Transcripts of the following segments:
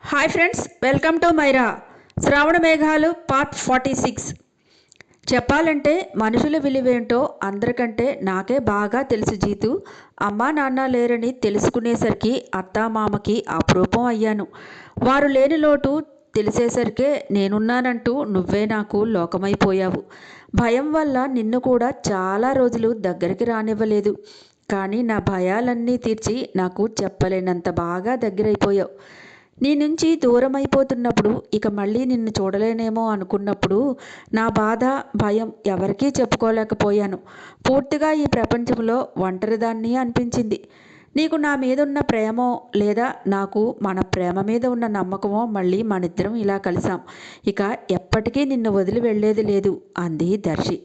Hi friends, welcome to Myra Shravana Meghalu part 46. చెప్పాలంటే మనుషుల విలువేంటో అందరికంటే నాకే బాగా తెలుసు జీతు. అమ్మా నాన్న లేరని తెలుసుకునేసరికి అత్తామామకి అపురూపం అయ్యాను. వారు లేని లోటు తెలిసేసరికే నేనున్నానంటూ నువ్వే నాకు లోకమైపోయావు. భయం వల్ల నిన్ను కూడా చాలా రోజులు దగ్గరికి రానివ్వలేదు. కానీ నా భయాలన్నీ తీర్చి నాకు చెప్పలేనంత బాగా దగ్గరైపోయావు. నీ నుంచి దూరం అయిపోతున్నప్పుడు ఇక మళ్ళీ నిన్ను చూడలేనేమో అనుకున్నప్పుడు నా బాధ, భయం ఎవరికీ చెప్పుకోలేకపోయాను. పూర్తిగా ఈ ప్రపంచంలో ఒంటరిదాన్ని అనిపించింది. నీకు నా మీద ఉన్న ప్రేమో లేదా నాకు మన ప్రేమ మీద ఉన్న నమ్మకమో మళ్ళీ మనిద్దరం ఇలా కలిసాం. ఇక ఎప్పటికీ నిన్ను వదిలి వెళ్ళేది లేదు అంది దర్శి.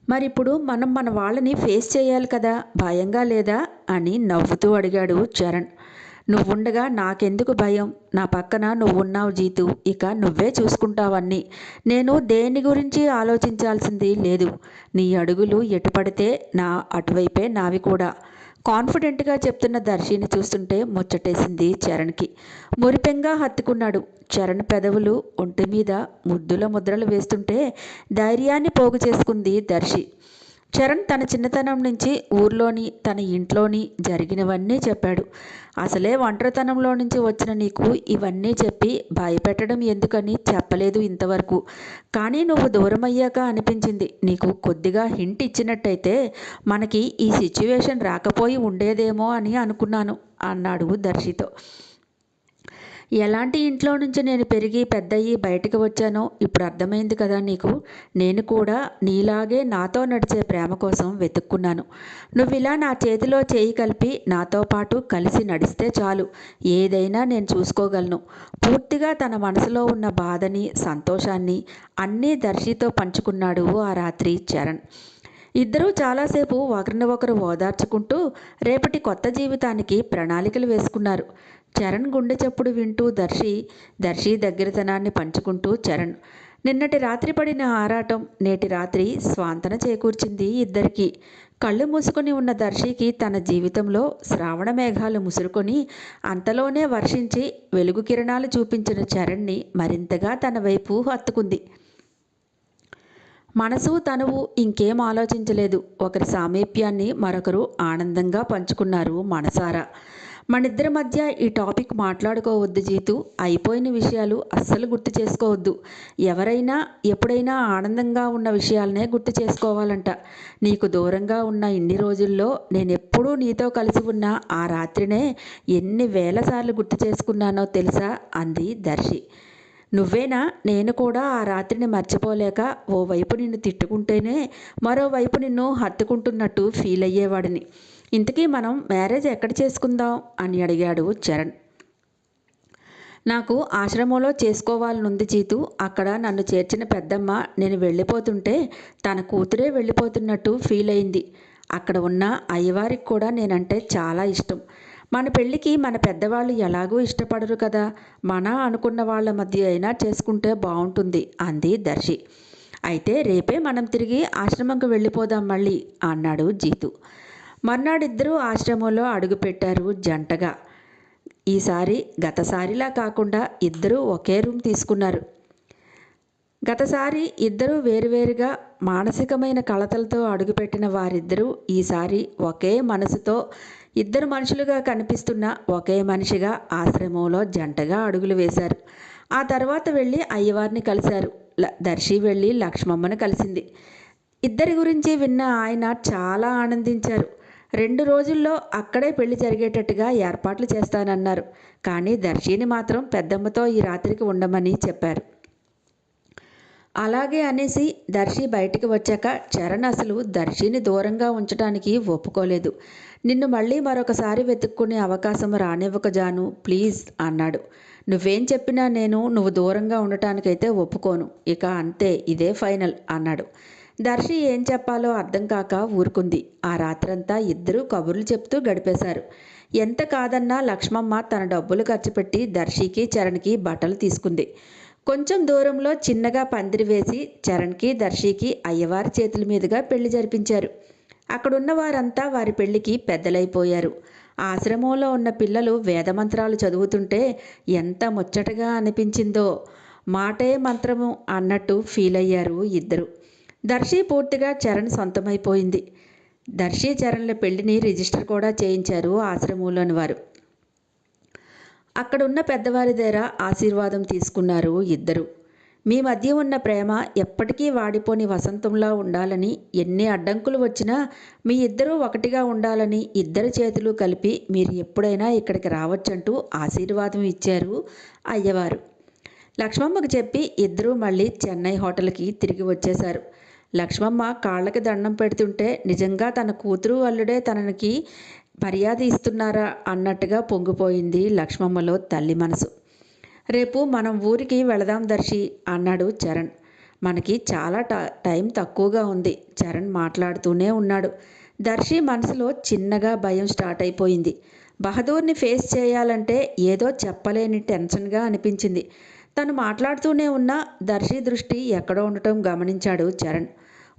మరిప్పుడు మనం మన వాళ్ళని ఫేస్ చేయాలి కదా, భయంగా లేదా అని నవ్వుతూ అడిగాడు చరణ్. నువ్వుండగా నాకెందుకు భయం? నా పక్కన నువ్వున్నావు జీతు. ఇక నువ్వే చూసుకుంటావన్నీ. నేను దేని గురించి ఆలోచించాల్సింది లేదు. నీ అడుగులు ఎటు పడితే నా అటువైపే నావి కూడా. కాన్ఫిడెంట్గా చెప్తున్న దర్శిని చూస్తుంటే ముచ్చటేసింది చరణ్కి. మురిపెంగా హత్తుకున్నాడు. చరణ్ పెదవులు ఒంటి మీద ముద్దుల ముద్రలు వేస్తుంటే ధైర్యాన్ని పోగు చేసుకుంది దర్శి. చరణ్ తన చిన్నతనం నుంచి ఊర్లోని తన ఇంట్లోని జరిగినవన్నీ చెప్పాడు. అసలే ఒంటరితనంలో నుంచి వచ్చిన నీకు ఇవన్నీ చెప్పి భయపెట్టడం ఎందుకని చెప్పలేదు ఇంతవరకు. కానీ నువ్వు దూరం అయ్యాక అనిపించింది. నీకు కొద్దిగా హింట్ ఇచ్చినట్టయితే మనకి ఈ సిచ్యువేషన్ రాకపోయి ఉండేదేమో అని అనుకున్నాను అన్నాడు దర్శితో. ఎలాంటి ఇంట్లో నుంచి నేను పెరిగి పెద్దయ్యి బయటకు వచ్చానో ఇప్పుడు అర్థమైంది కదా నీకు. నేను కూడా నీలాగే నాతో నడిచే ప్రేమ కోసం వెతుక్కున్నాను. నువ్విలా నా చేతిలో చేయి కలిపి నాతో పాటు కలిసి నడిస్తే చాలు, ఏదైనా నేను చూసుకోగలను. పూర్తిగా తన మనసులో ఉన్న బాధని, సంతోషాన్ని అన్నీ దర్శితో పంచుకున్నాడు ఆ రాత్రి చరణ్. ఇద్దరూ చాలాసేపు ఒకరిని ఒకరు ఓదార్చుకుంటూ రేపటి కొత్త జీవితానికి ప్రణాళికలు వేసుకున్నారు. చరణ్ గుండె చప్పుడు వింటూ దర్శి దగ్గరతనాన్ని పంచుకుంటూ చరణ్. నిన్నటి రాత్రి పడిన ఆరాటం నేటి రాత్రి స్వాంతన చేకూర్చింది ఇద్దరికీ. కళ్ళు మూసుకొని ఉన్న దర్శికి తన జీవితంలో శ్రావణ మేఘాలు ముసురుకొని అంతలోనే వర్షించి వెలుగు కిరణాలు చూపించిన చరణ్ని మరింతగా తన వైపు హత్తుకుంది. మనసు తనువు ఇంకేం ఆలోచించలేదు. ఒకరి సామీప్యాన్ని మరొకరు ఆనందంగా పంచుకున్నారు మనసారా. మనిద్దరి మధ్య ఈ టాపిక్ మాట్లాడుకోవద్దు జీతు. అయిపోయిన విషయాలు అస్సలు గుర్తు చేసుకోవద్దు. ఎవరైనా ఎప్పుడైనా ఆనందంగా ఉన్న విషయాలనే గుర్తు చేసుకోవాలంట. నీకు దూరంగా ఉన్న ఇన్ని రోజుల్లో నేనెప్పుడూ నీతో కలిసి ఉన్న ఆ రాత్రినే ఎన్ని వేల సార్లు గుర్తు చేసుకున్నానో తెలుసా అంది దర్శి. నువ్వేనా? నేను కూడా ఆ రాత్రిని మర్చిపోలేక ఓవైపు నిన్ను తిట్టుకుంటేనే మరోవైపు నిన్ను హత్తుకుంటున్నట్టు ఫీల్ అయ్యేవాడిని. ఇంతకీ మనం మ్యారేజ్ ఎక్కడ చేసుకుందాం అని అడిగాడు చరణ్. నాకు ఆశ్రమంలో చేసుకోవాలనుంది జీతు. అక్కడ నన్ను చేర్చిన పెద్దమ్మ నేను వెళ్ళిపోతుంటే తన కూతురే వెళ్ళిపోతున్నట్టు ఫీల్ అయింది. అక్కడ ఉన్న అయ్యవారికి కూడా నేనంటే చాలా ఇష్టం. మన పెళ్ళికి మన పెద్దవాళ్ళు ఎలాగూ ఇష్టపడరు కదా, మన అనుకున్న వాళ్ళ మధ్య అయినా చేసుకుంటే బాగుంటుంది అంది దర్శి. అయితే రేపే మనం తిరిగి ఆశ్రమంకు వెళ్ళిపోదాం మళ్ళీ అన్నాడు జీతు. మర్నాడిద్దరూ ఆశ్రమంలో అడుగుపెట్టారు జంటగా. ఈసారి గతసారిలా కాకుండా ఇద్దరూ ఒకే రూమ్ తీసుకున్నారు. గతసారి ఇద్దరూ వేరువేరుగా మానసికమైన కలతలతో అడుగుపెట్టిన వారిద్దరూ ఈసారి ఒకే మనసుతో ఇద్దరు మనుషులుగా కనిపిస్తున్న ఒకే మనిషిగా ఆశ్రమంలో జంటగా అడుగులు వేశారు. ఆ తర్వాత వెళ్ళి అయ్యవారిని కలిశారు. దర్శి వెళ్ళి లక్ష్మమ్మను కలిసింది. ఇద్దరి గురించి విన్న ఆయన చాలా ఆనందించారు. 2 రోజుల్లో అక్కడే పెళ్లి జరిగేటట్టుగా ఏర్పాట్లు చేస్తానన్నారు. కానీ దర్శిని మాత్రం పెద్దమ్మతో ఈ రాత్రికి ఉండమని చెప్పారు. అలాగే అనేసి దర్శి బయటికి వచ్చాక చరణ్ అసలు దర్శిని దూరంగా ఉంచడానికి ఒప్పుకోలేదు. నిన్ను మళ్ళీ మరొకసారి వెతుక్కునే అవకాశం రానివ్వక జాను, ప్లీజ్ అన్నాడు. నువ్వేం చెప్పినా నువ్వు దూరంగా ఉండటానికైతే ఒప్పుకోను. ఇక అంతే, ఇదే ఫైనల్ అన్నాడు. దర్శి ఏం చెప్పాలో అర్థం కాక ఊరుకుంది. ఆ రాత్రంతా ఇద్దరూ కబుర్లు చెప్తూ గడిపేశారు. ఎంత కాదన్నా లక్ష్మమ్మ తన డబ్బులు ఖర్చు పెట్టి దర్శికి చరణ్కి బట్టలు తీసుకుంది. కొంచెం దూరంలో చిన్నగా పందిరి వేసి చరణ్కి దర్శికి అయ్యవారి చేతుల మీదుగా పెళ్లి జరిపించారు. అక్కడున్న వారంతా వారి పెళ్లికి పెద్దలైపోయారు. ఆశ్రమంలో ఉన్న పిల్లలు వేదమంత్రాలు చదువుతుంటే ఎంత ముచ్చటగా అనిపించిందో. మాటే మంత్రము అన్నట్టు ఫీల్ అయ్యారు ఇద్దరు. దర్శి పూర్తిగా చరణ్ సొంతమైపోయింది. దర్శి చరణ్ల పెళ్లిని రిజిస్టర్ కూడా చేయించారు ఆశ్రమంలోని వారు. అక్కడున్న పెద్దవారి దగ్గర ఆశీర్వాదం తీసుకున్నారు ఇద్దరు. మీ మధ్య ఉన్న ప్రేమ ఎప్పటికీ వాడిపోని వసంతంలా ఉండాలని, ఎన్ని అడ్డంకులు వచ్చినా మీ ఇద్దరూ ఒకటిగా ఉండాలని ఇద్దరి చేతులు కలిపి మీరు ఎప్పుడైనా ఇక్కడికి రావచ్చంటూ ఆశీర్వాదం ఇచ్చారు అయ్యవారు. లక్ష్మమ్మకు చెప్పి ఇద్దరూ మళ్ళీ చెన్నై హోటల్కి తిరిగి వచ్చేశారు. లక్ష్మమ్మ కాళ్ళకి దండం పెడుతుంటే నిజంగా తన కూతురు అల్లుడే తనకి మర్యాద ఇస్తున్నారా అన్నట్టుగా పొంగిపోయింది లక్ష్మమ్మలో తల్లి మనసు. రేపు మనం ఊరికి వెళదాం దర్శి అన్నాడు చరణ్. మనకి చాలా టైం తక్కువగా ఉంది చరణ్ మాట్లాడుతూనే ఉన్నాడు. దర్శి మనసులో చిన్నగా భయం స్టార్ట్ అయిపోయింది. బహదూర్ని ఫేస్ చేయాలంటే ఏదో చెప్పలేని టెన్షన్గా అనిపించింది. తను మాట్లాడుతూనే ఉన్న దర్శి దృష్టి ఎక్కడో ఉండటం గమనించాడు చరణ్.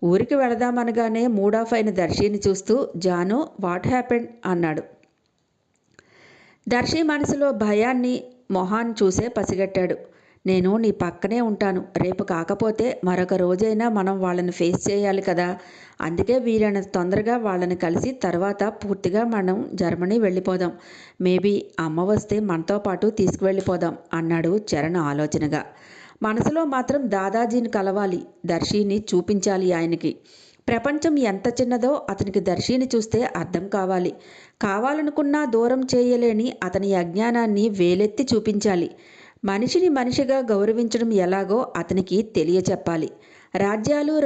ఊరికి వెళదామనగానే మూడ్ ఆఫ్ అయిన దర్శిని చూస్తూ జాను వాట్ హ్యాపెండ్ అన్నాడు. దర్శి మనసులో భయాన్ని మొహాన్ని చూసే పసిగట్టాడు. నేను నీ పక్కనే ఉంటాను. రేపు కాకపోతే మరొక రోజైనా మనం వాళ్ళని ఫేస్ చేయాలి కదా. అందుకే వీలైనంత తొందరగా వాళ్ళని కలిసి తర్వాత పూర్తిగా మనం జర్మనీ వెళ్ళిపోదాం. మేబీ అమ్మ వస్తే మనతో పాటు తీసుకువెళ్ళిపోదాం అన్నాడు చరణ్ ఆలోచనగా. మనసులో మాత్రం దాదాజీని కలవాలి, దర్శిని చూపించాలి ఆయనకి. ప్రపంచం ఎంత చిన్నదో అతనికి దర్శిని చూస్తే అర్థం కావాలి. కావాలనుకున్నా దూరం చేయలేని అతని అజ్ఞానాన్ని వేలెత్తి చూపించాలి. మనిషిని మనిషిగా గౌరవించడం ఎలాగో అతనికి తెలియచెప్పాలి. రాజ్యాలు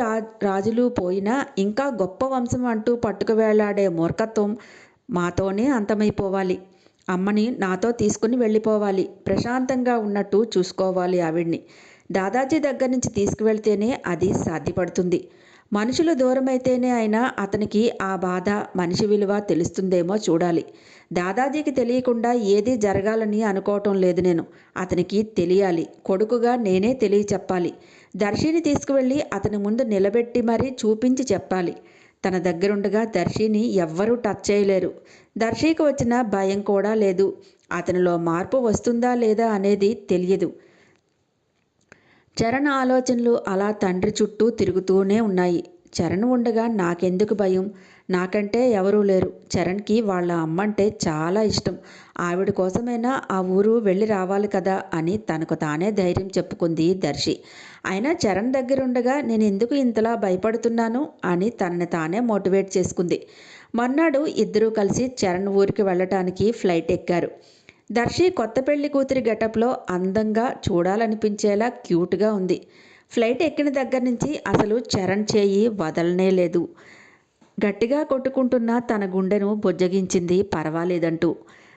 రాజులు పోయినా ఇంకా గొప్ప వంశం అంటూ పట్టుకు వేలాడే మూర్ఖత్వం మాతోనే అంతమైపోవాలి. అమ్మని నాతో తీసుకుని వెళ్ళిపోవాలి. ప్రశాంతంగా ఉన్నట్టు చూసుకోవాలి ఆవిడ్ని. దాదాజీ దగ్గర నుంచి తీసుకువెళ్తేనే అది సాధ్యపడుతుంది. మనుషులు దూరమైతేనే అయినా అతనికి ఆ బాధ, మనిషి విలువ తెలుస్తుందేమో చూడాలి. దాదాజీకి తెలియకుండా ఏదీ జరగాలని అనుకోవటం లేదు నేను. అతనికి తెలియాలి. కొడుకుగా నేనే తెలియచెప్పాలి. దర్శిని తీసుకువెళ్ళి అతని ముందు నిలబెట్టి మరీ చూపించి చెప్పాలి. తన దగ్గరుండగా దర్శిని ఎవ్వరూ టచ్ చేయలేరు. దర్శికి వచ్చిన భయం కూడా లేదు. అతనిలో మార్పు వస్తుందా లేదా అనేది తెలియదు. చరణ్ ఆలోచనలు అలా తండ్రి చుట్టూ తిరుగుతూనే ఉన్నాయి. చరణ్ ఉండగా నాకెందుకు భయం? నాకంటే ఎవరూ లేరు. చరణ్కి వాళ్ళ అమ్మంటే చాలా ఇష్టం. ఆవిడ కోసమైనా ఆ ఊరు వెళ్ళి రావాలి కదా అని తనకు తానే ధైర్యం చెప్పుకుంది దర్శి. అయినా చరణ్ దగ్గరుండగా నేను ఎందుకు ఇంతలా భయపడుతున్నాను అని తనని తానే మోటివేట్ చేసుకుంది. మర్నాడు ఇద్దరూ కలిసి చరణ్ ఊరికి వెళ్ళటానికి ఫ్లైట్ ఎక్కారు. దర్శి కొత్త పెళ్లి కూతురి గెటప్లో అందంగా, చూడాలనిపించేలా క్యూట్గా ఉంది. ఫ్లైట్ ఎక్కిన దగ్గర నుంచి అసలు చరణ్ చేయి వదలనే లేదు. గట్టిగా కొట్టుకుంటున్న తన గుండెను బుజ్జగించింది పర్వాలేదంటూ.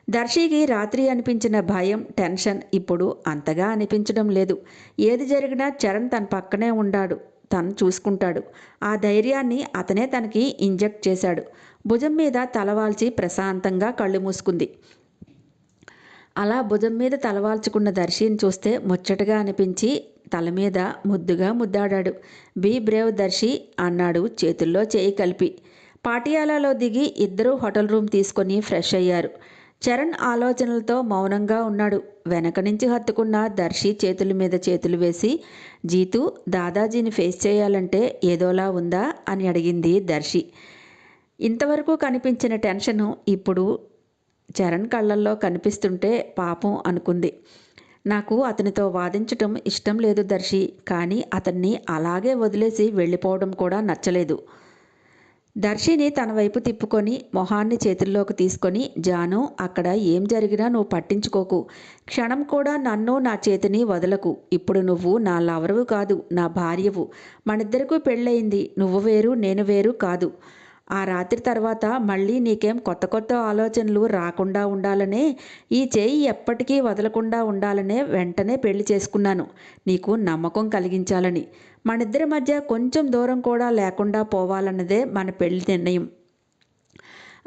దర్శికి రాత్రి అనిపించిన భయం, టెన్షన్ ఇప్పుడు అంతగా అనిపించడం లేదు. ఏది జరిగినా చరణ్ తన పక్కనే ఉన్నాడు, తను చూసుకుంటాడు. ఆ ధైర్యాన్ని అతనే తనకి ఇంజెక్ట్ చేశాడు. భుజం మీద తలవాల్చి ప్రశాంతంగా కళ్ళు మూసుకుంది. అలా భుజం మీద తలవాల్చుకున్న దర్శిని చూస్తే ముచ్చటగా అనిపించి తల మీద ముద్దుగా ముద్దాడాడు. బీ బ్రేవ్ దర్శి అన్నాడు చేతుల్లో చేయి కలిపి. పాటియాలాలో దిగి ఇద్దరూ హోటల్ రూమ్ తీసుకొని ఫ్రెష్ అయ్యారు. చరణ్ ఆలోచనలతో మౌనంగా ఉన్నాడు. వెనక నుంచి హత్తుకున్న దర్శి చేతుల మీద చేతులు వేసి, జీతూ, దాదాజీని ఫేస్ చేయాలంటే ఏదోలా ఉందా అని అడిగింది దర్శి. ఇంతవరకు కనిపించిన టెన్షను ఇప్పుడు చరణ్ కళ్ళల్లో కనిపిస్తుంటే పాపం అనుకుంది. నాకు అతనితో వాదించటం ఇష్టం లేదు దర్శి, కానీ అతన్ని అలాగే వదిలేసి వెళ్ళిపోవడం కూడా నచ్చలేదు. దర్శిని తన వైపు తిప్పుకొని మొహాన్ని చేతుల్లోకి తీసుకొని, జాను, అక్కడ ఏం జరిగినా నువ్వు పట్టించుకోకు. క్షణం కూడా నన్ను, నా చేతిని వదలకు. ఇప్పుడు నువ్వు నా లవరువు కాదు, నా భార్యవు. మనిద్దరికీ పెళ్ళయింది. నువ్వు వేరు, నేను వేరు కాదు. ఆ రాత్రి తర్వాత మళ్ళీ నీకేం కొత్త కొత్త ఆలోచనలు రాకుండా ఉండాలనే, ఈ చేయి ఎప్పటికీ వదలకుండా ఉండాలనే వెంటనే పెళ్లి చేసుకున్నాను. నీకు నమ్మకం కలిగించాలని. మనిద్దరి మధ్య కొంచెం దూరం కూడా లేకుండా పోవాలన్నదే మన పెళ్లి నిర్ణయం.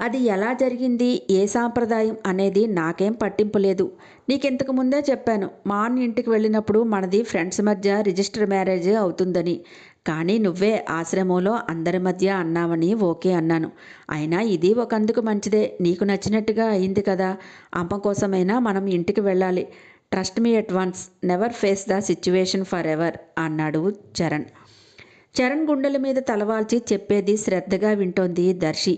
అది ఎలా జరిగింది, ఏ సాంప్రదాయం అనేది నాకేం పట్టింపు లేదు. నీకింతకు ముందే చెప్పాను, మా అన్న ఇంటికి వెళ్ళినప్పుడు మనది ఫ్రెండ్స్ మధ్య రిజిస్టర్ మ్యారేజ్ అవుతుందని. కానీ నువ్వే ఆశ్రమంలో అందరి మధ్య అన్నావని ఓకే అన్నాను. అయినా ఇది ఒకందుకు మంచిదే, నీకు నచ్చినట్టుగా అయింది కదా. అమ్మ కోసమైనా మనం ఇంటికి వెళ్ళాలి. Trust me at once, never face the situation for ever అన్నాడు చరణ్. చరణ్ గుండెల మీద తలవాల్చి చెప్పేది శ్రద్ధగా వింటోంది దర్శి.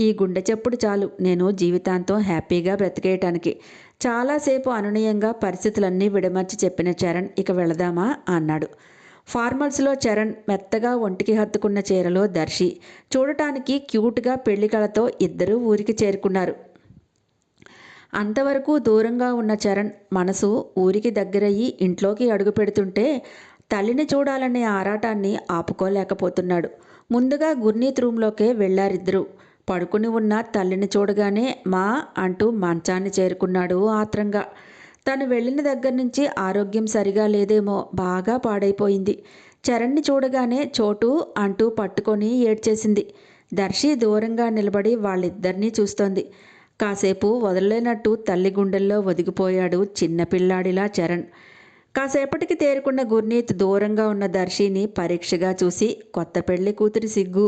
ఈ గుండె చప్పుడు చాలు నేను జీవితాంతం హ్యాపీగా బ్రతికేయటానికి. చాలాసేపు అనునయంగా పరిస్థితులన్నీ విడమర్చి చెప్పిన చరణ్ ఇక వెళదామా అన్నాడు. ఫార్మల్స్లో చరణ్, మెత్తగా ఒంటికి హత్తుకున్న చీరలో దర్శి. చూడటానికి క్యూట్గా పెళ్లి కళతో ఇద్దరూ ఊరికి చేరుకున్నారు. అంతవరకు దూరంగా ఉన్న చరణ్ మనసు ఊరికి దగ్గరయ్యి ఇంట్లోకి అడుగు పెడుతుంటే తల్లిని చూడాలనే ఆరాటాన్ని ఆపుకోలేకపోతున్నాడు. ముందుగా గుర్నీత్ రూంలోకే వెళ్లారిద్దరూ. పడుకుని ఉన్న తల్లిని చూడగానే మా అంటూ మంచాన్ని చేరుకున్నాడు ఆత్రంగా. తను వెళ్ళిన దగ్గర నుంచి ఆరోగ్యం సరిగా లేదేమో, బాగా పాడైపోయింది. చరణ్ని చూడగానే చోటు అంటూ పట్టుకొని ఏడ్చేసింది. దర్శి దూరంగా నిలబడి వాళ్ళిద్దరినీ చూస్తోంది. కాసేపు వదలలేనట్టు తల్లి గుండెల్లో ఒదిగిపోయాడు చిన్నపిల్లాడిలా చరణ్. కాసేపటికి తేరుకున్న గుర్నీత్ దూరంగా ఉన్న దర్శిని పరీక్షగా చూసి కొత్త పెళ్లి కూతురి సిగ్గు,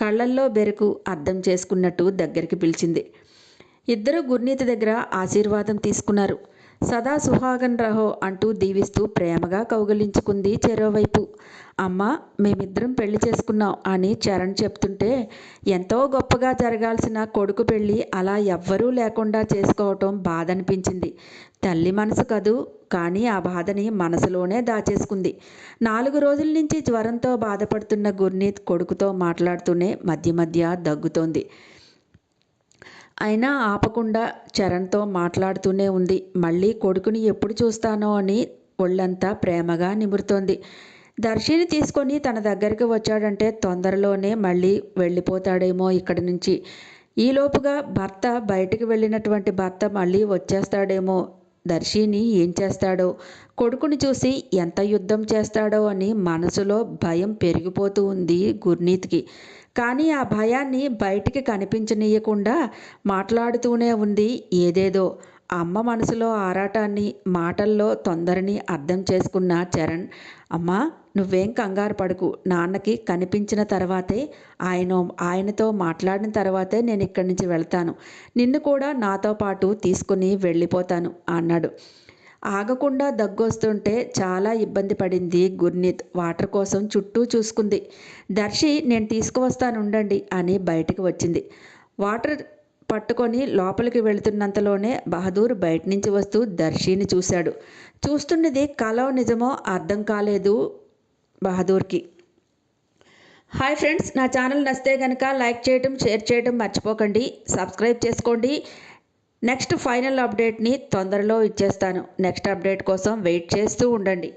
కళ్ళల్లో బెరుకు అర్థం చేసుకున్నట్టు దగ్గరికి పిలిచింది. ఇద్దరూ గుర్నీత్ దగ్గర ఆశీర్వాదం తీసుకున్నారు. సదా సుహాగన్ రహో అంటూ దీవిస్తూ ప్రేమగా కౌగిలించుకుంది చెరోవైపు. అమ్మ, మేమిద్దరం పెళ్లి చేసుకున్నాం అని చరణ్ చెప్తుంటే ఎంతో గొప్పగా జరగాల్సిన కొడుకు పెళ్ళి అలా ఎవ్వరూ లేకుండా చేసుకోవటం బాధ అనిపించింది. తల్లి మనసు కదూ, కానీ ఆ బాధని మనసులోనే దాచేసుకుంది. 4 రోజుల నుంచి జ్వరంతో బాధపడుతున్న గుర్నీత్ కొడుకుతో మాట్లాడుతూనే మధ్య మధ్య దగ్గుతోంది. అయినా ఆపకుండా చరణ్తో మాట్లాడుతూనే ఉంది. మళ్ళీ కొడుకుని ఎప్పుడు చూస్తానో అని ఒళ్ళంతా ప్రేమగా నిమురుతోంది. దర్శిని తీసుకొని తన దగ్గరికి వచ్చాడంటే తొందరలోనే మళ్ళీ వెళ్ళిపోతాడేమో ఇక్కడి నుంచి. ఈలోపుగా భర్త బయటికి వెళ్ళినటువంటి భర్త మళ్ళీ వచ్చేస్తాడేమో. దర్శిని ఏం చేస్తాడో, కొడుకుని చూసి ఎంత యుద్ధం చేస్తాడో అని మనసులో భయం పెరిగిపోతూ ఉంది గుర్నీత్కి. కానీ ఆ భయాన్ని బయటికి కనిపించనీయకుండా మాట్లాడుతూనే ఉంది ఏదేదో. అమ్మ మనసులో ఆరాటాన్ని, మాటల్లో తొందరని అర్థం చేసుకున్న చరణ్, అమ్మా నువ్వేం కంగారు పడకు, నాన్నకి కనిపించిన తర్వాతే, ఆయనతో మాట్లాడిన తర్వాతే నేను ఇక్కడి నుంచి వెళ్తాను. నిన్ను కూడా నాతో పాటు తీసుకుని వెళ్ళిపోతాను అన్నాడు. ఆగకుండా దగ్గొస్తుంటే చాలా ఇబ్బంది పడింది గుర్నీత్. వాటర్ కోసం చుట్టూ చూసుకుంది. దర్శి నేను తీసుకువస్తానుండండి అని బయటికి వచ్చింది. వాటర్ పట్టుకొని లోపలికి వెళుతున్నంతలోనే బహదూర్ బయట నుంచి వస్తూ దర్శిని చూశాడు. చూస్తున్నది కలో నిజమో అర్థం కాలేదు బహదూర్కి. హాయ్ ఫ్రెండ్స్, నా ఛానల్ నచ్చితే కనుక లైక్ చేయటం, షేర్ చేయటం మర్చిపోకండి. సబ్స్క్రైబ్ చేసుకోండి. నెక్స్ట్ ఫైనల్ అప్డేట్ని తొందరలో ఇచ్చేస్తాను. నెక్స్ట్ అప్డేట్ కోసం వెయిట్ చేస్తూ ఉండండి.